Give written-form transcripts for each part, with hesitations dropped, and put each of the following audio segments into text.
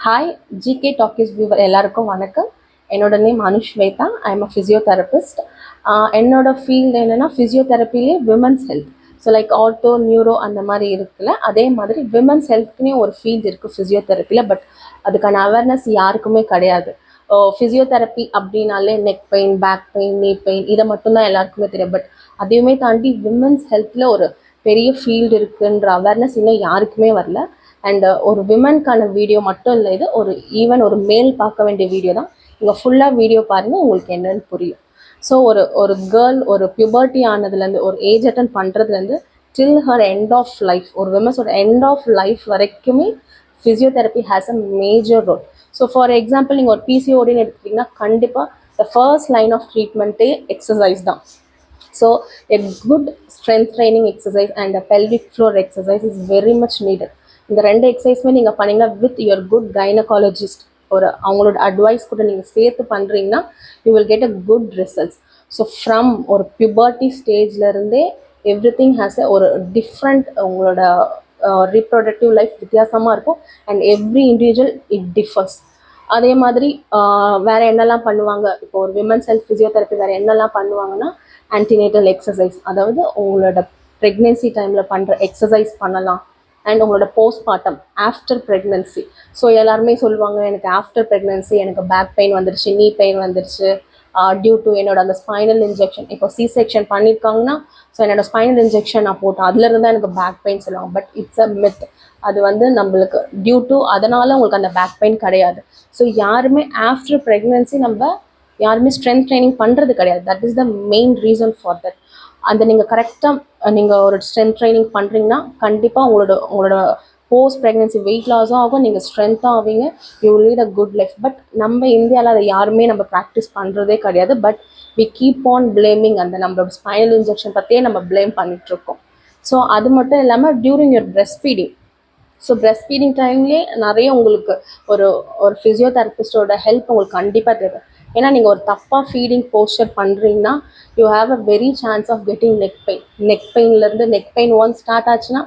Hi GK talkies viewer எல்லாருக்கும் வணக்கம். என்னோட name Anushweta. I am a physiotherapist. என்னோட ஃபீல்டு என்னென்னா ஃபிசியோதெரப்பிலே women's health. So like ortho neuro அந்த மாதிரி இருக்குல்ல, அதே மாதிரி விமன்ஸ் ஹெல்த்துக்குனே ஒரு ஃபீல்டு இருக்குது ஃபிசியோதெரப்பியில். பட் அதுக்கான அவேர்னஸ் யாருக்குமே கிடையாது. ஃபிசியோதெரப்பி அப்படின்னாலே நெக் பெயின், பேக் பெயின், நீ பெயின் இதை மட்டும்தான் எல்லாருக்குமே தெரியும். பட் அதையுமே தாண்டி விமன்ஸ் ஹெல்த்தில் ஒரு பெரிய ஃபீல்டு இருக்குன்ற அவேர்னஸ் இன்னும் யாருக்குமே வரல. அண்ட் ஒரு விமனுக்கான வீடியோ மட்டும் இல்லை, இது ஈவன் ஒரு மேல் பார்க்க வேண்டிய வீடியோ தான். இங்கே ஃபுல்லாக வீடியோ பாருங்கள், உங்களுக்கு என்னன்னு புரியும். ஸோ ஒரு கேர்ள் ஒரு பியூபர்ட்டி ஆனதுலேருந்து, ஒரு ஏஜ் அட்டன் பண்ணுறதுலேருந்து till her end of life, ஒரு விமன்ஸோட எண்ட் ஆஃப் லைஃப் வரைக்குமே physiotherapy has a major role. So for example நீங்கள் ஒரு பிசிஓடின்னு எடுத்துக்கிட்டிங்கன்னா கண்டிப்பாக த ஃபர்ஸ்ட் லைன் ஆஃப் ட்ரீட்மெண்ட்டே எக்ஸசைஸ் தான். So a good strength training exercise and a pelvic floor exercise is very much needed. இந்த ரெண்டு எக்ஸசைஸுமே நீங்கள் பண்ணிங்கன்னா வித் யுவர் குட் கைனகாலஜிஸ்ட் ஒரு அவங்களோட அட்வைஸ் கூட நீங்கள் சேர்த்து பண்ணுறீங்கன்னா you will get a good results. So from ஒரு பியூபர்ட்டி ஸ்டேஜ்லேருந்தே எவ்ரி திங் ஹேஸ் ஒரு டிஃப்ரெண்ட் உங்களோட ரீப்ரொடக்டிவ் லைஃப் வித்தியாசமாக இருக்கும். And every individual it differs. அதே மாதிரி வேறு என்னெல்லாம் பண்ணுவாங்க, இப்போ ஒரு விமன்ஸ் ஹெல்த் ஃபிசியோதெரப்பி வேறு என்னெல்லாம் பண்ணுவாங்கன்னா ஆன்டினேட்டல் எக்ஸசைஸ், அதாவது உங்களோட ப்ரெக்னென்சி டைமில் பண்ணுற எக்ஸசைஸ் பண்ணலாம். அண்ட் உங்களோட போஸ்ட்மார்ட்டம் ஆஃப்டர் ப்ரெக்னென்சி. ஸோ எல்லாருமே சொல்லுவாங்க எனக்கு ஆஃப்டர் ப்ரெக்னென்சி எனக்கு பேக் பெயின் வந்துருச்சு, நீ பெயின் வந்துருச்சு டியூ டு என்னோட அந்த ஸ்பைனல் இன்ஜெக்ஷன். இப்போ சி செக்ஷன் பண்ணியிருக்காங்கன்னா ஸோ என்னோட ஸ்பைனல் இன்ஜெக்ஷன் நான் போட்டேன், அதுலேருந்து தான் எனக்கு பேக் பெயின் சொல்லுவாங்க. But it's a myth. அது நம்மளுக்கு டியூ டு அதனால் உங்களுக்கு அந்த பேக் பெயின் கிடையாது. ஸோ யாருமே ஆஃப்டர் ப்ரெக்னென்சி யாருமே ஸ்ட்ரென்த் ட்ரைனிங் பண்ணுறது கிடையாது. That is the main reason for that. அந்த நீங்கள் கரெக்டாக நீங்கள் ஒரு ஸ்ட்ரென்த் ட்ரைனிங் பண்ணுறீங்கன்னா கண்டிப்பாக உங்களோட போஸ்ட் ப்ரெக்னென்சி வெயிட் லாஸும் ஆகும், நீங்கள் ஸ்ட்ரென்த்தாக ஆவீங்க, you lead a good life. But நம்ம இந்தியாவில் அதை யாருமே நம்ம ப்ராக்டிஸ் பண்ணுறதே கிடையாது. But we keep on blaming, அந்த நம்மளோட ஸ்பைனல் இன்ஜெக்ஷன் பற்றியே நம்ம பிளேம் பண்ணிகிட்ருக்கோம். ஸோ அது மட்டும் இல்லாமல் during your breast feeding, so breast feeding டைம்லேயே நிறைய உங்களுக்கு ஒரு ஃபிசியோதெரபிஸ்டோட ஹெல்ப் உங்களுக்கு கண்டிப்பாக தேவை. ஏன்னா நீங்கள் ஒரு தப்பாக ஃபீடிங் போஸ்டர் பண்ணுறீங்கன்னா you have a very chance of getting neck pain. Neck pain once start ஆச்சுன்னா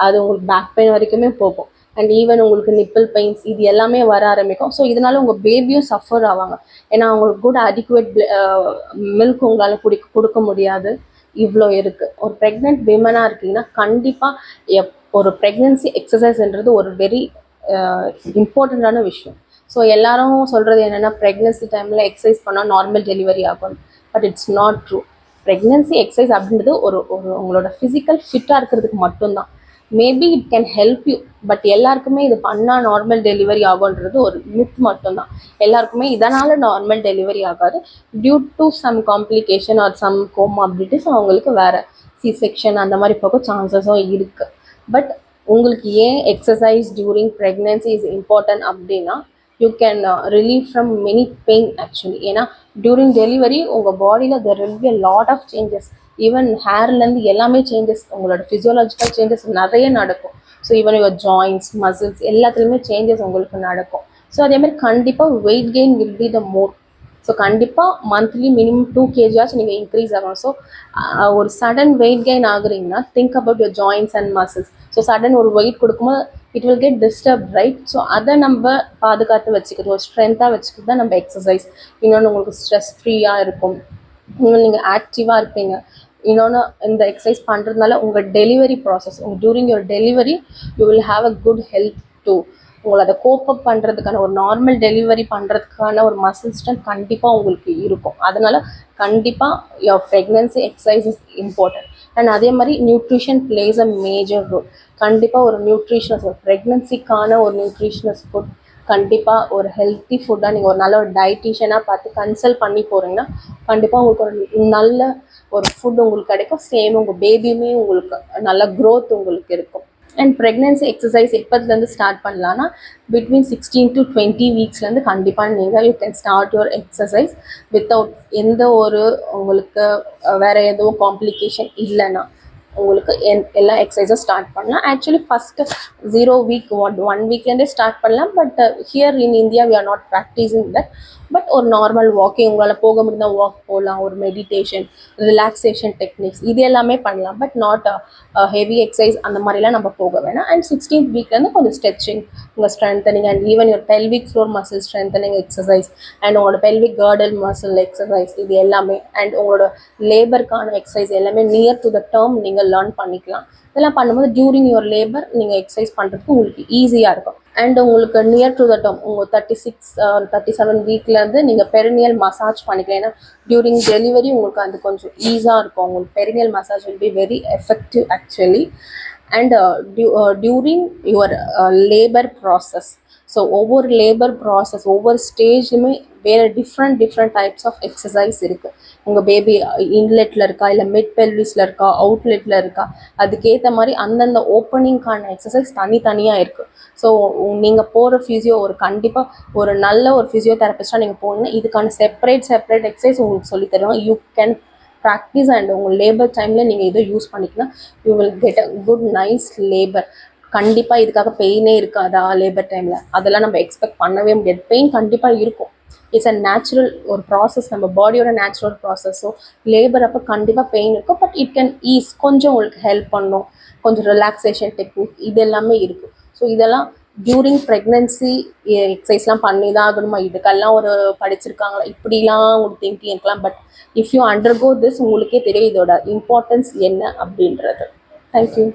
அது உங்களுக்கு பேக் பெயின் வரைக்குமே போகும். அண்ட் ஈவன் உங்களுக்கு நிப்பிள் பெயின்ஸ் இது எல்லாமே வர ஆரம்பிக்கும். ஸோ இதனால உங்கள் பேபியும் சஃபர் ஆவாங்க. ஏன்னா அவங்களுக்கு கூட அடிக்குவேட் மில்க் உங்களால் கொடுக்க முடியாது. இவ்வளோ இருக்குது. ஒரு ப்ரெக்னென்ட் விமனாக இருக்கீங்கன்னா கண்டிப்பாக ஒரு ப்ரெக்னென்சி எக்ஸசைஸ்ன்றது ஒரு வெரி இம்பார்ட்டண்ட்டான விஷயம். ஸோ எல்லாரும் சொல்கிறது என்னென்னா ப்ரெக்னென்சி டைமில் எக்ஸசைஸ் பண்ணால் நார்மல் டெலிவரி ஆகும். But it's not true. Pregnancy exercise அப்படின்றது ஒரு உங்களோட ஃபிசிக்கல் ஃபிட்டாக இருக்கிறதுக்கு மட்டும்தான். Maybe it can help you. But எல்லாருக்குமே இது பண்ணால் நார்மல் டெலிவரி ஆகுன்றது ஒரு மித் மட்டும்தான். எல்லாருக்குமே இதனால் நார்மல் டெலிவரி ஆகாது. Due to some complication or some comorbidities அவங்களுக்கு வேறு சி செக்ஷன் அந்த மாதிரி போக சான்சஸும் இருக்குது. பட் உங்களுக்கு ஏன் exercise during pregnancy is important அப்படின்னா you can relieve from many pain actually. ஏன்னா டியூரிங் டெலிவரி உங்கள் பாடியில் there will be a lot of changes. Even ஹேர்லேருந்து எல்லாமே சேஞ்சஸ், உங்களோட ஃபிசியோலாஜிக்கல் சேஞ்சஸ் நிறைய நடக்கும். So even your joints, muscles எல்லாத்துலேயுமே சேஞ்சஸ் உங்களுக்கு நடக்கும். ஸோ அதேமாதிரி கண்டிப்பாக weight gain will be the more. So கண்டிப்பாக மந்த்லி மினிமம் 2 kg நீங்கள் இன்க்ரீஸ் ஆகணும். ஸோ ஒரு sudden weight gain ஆகுறீங்கன்னா think about your joints and muscles. So sudden ஒரு வெயிட் கொடுக்கும்போது it will get disturb, right? So அதை நம்ம பாதுகாத்து வச்சுக்கிறது, ஒரு ஸ்ட்ரென்த்தாக வச்சுக்கிறது தான் நம்ம எக்ஸசைஸ். இன்னொன்று உங்களுக்கு ஸ்ட்ரெஸ் ஃப்ரீயாக இருக்கும், இன்னொன்று நீங்கள் ஆக்டிவாக இருப்பீங்க. இன்னொன்று இந்த எக்ஸசைஸ் பண்ணுறதுனால உங்கள் delivery process, during your delivery you will have a good health too. உங்களை அதை கோப்பப் பண்ணுறதுக்கான ஒரு நார்மல் டெலிவரி பண்ணுறதுக்கான ஒரு மசில் ஸ்ட்ரென்த் கண்டிப்பாக உங்களுக்கு இருக்கும். அதனால் கண்டிப்பாக your pregnancy exercise is important. And அதே மாதிரி nutrition plays a major role. கண்டிப்பாக ஒரு நியூட்ரிஷனஸ், ஒரு ப்ரெக்னென்சிக்கான ஒரு நியூட்ரிஷனஸ் ஃபுட், கண்டிப்பாக ஒரு ஹெல்த்தி ஃபுட்டாக நீங்கள் ஒரு நல்ல ஒரு டயட்டீஷியனாக பார்த்து கன்சல்ட் பண்ணி போகிறீங்கன்னா கண்டிப்பாக உங்களுக்கு ஒரு நல்ல ஒரு ஃபுட் உங்களுக்கு கிடைக்கும். சேம் உங்கள் பேபியுமே உங்களுக்கு நல்ல க்ரோத் உங்களுக்கு இருக்கும். அண்ட் ப்ரெக்னென்சி எக்ஸசைஸ் எப்போதுலேருந்து ஸ்டார்ட் பண்ணலான்னா பிட்வீன் 16 to 20 வீக்ஸ்லேருந்து கண்டிப்பாக நீங்கள் you can start your exercise without எந்த ஒரு உங்களுக்கு வேறு எதுவும் காம்ப்ளிகேஷன் இல்லைன்னா உங்களுக்கு எல்லா எக்ஸசைஸும் ஸ்டார்ட் பண்ணலாம். ஆக்சுவலி ஃபஸ்ட்டு 0 week 1 weekலேருந்தே ஸ்டார்ட் பண்ணலாம். But here in India we are not practicing that. But ஒரு நார்மல் வாக்கிங் உங்களால் போக முடிந்தால் வாக் போகலாம், ஒரு மெடிடேஷன், ரிலாக்ஸேஷன் டெக்னிக்ஸ் இது எல்லாமே பண்ணலாம். பட் நாட் ஹெவி எக்ஸசைஸ் அந்த மாதிரிலாம் நம்ம போக வேணாம். அண்ட் 16th வீக்லேருந்து கொஞ்சம் ஸ்ட்ரெச்சிங், உங்கள் strengthening and even your pelvic floor muscle strengthening exercise and உங்களோட பெல்விக் கர்டல் மசில் எக்ஸசைஸ் இது எல்லாமே அண்ட் உங்களோட லேபருக்கான எக்ஸசைஸ் எல்லாமே நியர் டு த டேர்ம் நீங்கள் லேர்ன் பண்ணிக்கலாம். இதெல்லாம் பண்ணும்போது டியூரிங் யுவர் லேபர் நீங்கள் எக்ஸசைஸ் பண்ணுறதுக்கு உங்களுக்கு ஈஸியாக இருக்கும். அண்ட் உங்களுக்கு நியர் டு த டேர்ம் உங்கள் 36 37 வீக்லேருந்து நீங்கள் பெரினியல் மசாஜ் பண்ணிக்கலாம். ஏன்னா டியூரிங் டெலிவரி உங்களுக்கு அது கொஞ்சம் ஈஸியாக இருக்கும். உங்களுக்கு perineal massage will be very effective actually. And during your labour process, so ஒவ்வொரு லேபர் ப்ராசஸ் ஒவ்வொரு ஸ்டேஜுமே வேறு டிஃப்ரெண்ட் டைப்ஸ் ஆஃப் எக்ஸசைஸ் இருக்குது. உங்கள் பேபி இன்லெட்டில் இருக்கா, இல்லை மிட் பெல்விஸில் இருக்கா, அவுட்லெட்டில் இருக்கா, அதுக்கேற்ற மாதிரி அந்தந்த ஓப்பனிங்கான எக்ஸசைஸ் தனித்தனியாக இருக்குது. ஸோ நீங்கள் போகிற ஃபிசியோ ஒரு கண்டிப்பாக ஒரு நல்ல ஒரு ஃபிசியோதெரபிஸ்ட்டாக நீங்கள் போனீங்கன்னா இதுக்கான செப்பரேட் எக்ஸசைஸ் உங்களுக்கு சொல்லி தருவாங்க. யூ கேன் ப்ராக்டிஸ் அண்ட் உங்கள் லேபர் டைமில் நீங்கள் இதை யூஸ் பண்ணிக்கலாம். You will get a good nice labour. கண்டிப்பாக இதுக்காக பெயினே இருக்காதா லேபர் டைமில், அதெல்லாம் நம்ம எக்ஸ்பெக்ட் பண்ணவே முடியாது. பெயின் கண்டிப்பாக இருக்கும். இட்ஸ் அ நேச்சுரல் ஒரு ப்ராசஸ், நம்ம பாடியோட நேச்சுரல் ப்ராசஸ். ஸோ லேபர் அப்போ கண்டிப்பாக பெயின் இருக்கும். பட் இட் கேன் ஈஸ், கொஞ்சம் உங்களுக்கு ஹெல்ப் பண்ணும், கொஞ்சம் ரிலாக்ஸேஷன் டெக்னிக் இது எல்லாமே இருக்குது. ஸோ இதெல்லாம் டியூரிங் ப்ரெக்னென்சி எக்ஸசைஸ்லாம் பண்ணி தான் ஆகணுமா, இதுக்கெல்லாம் ஒரு படிச்சிருக்காங்களா இப்படிலாம் உங்களுக்கு திங்கிங் இருக்கலாம். But if you undergo this உங்களுக்கே தெரியும் இதோட இம்பார்ட்டன்ஸ் என்ன அப்படின்றது. தேங்க்யூ.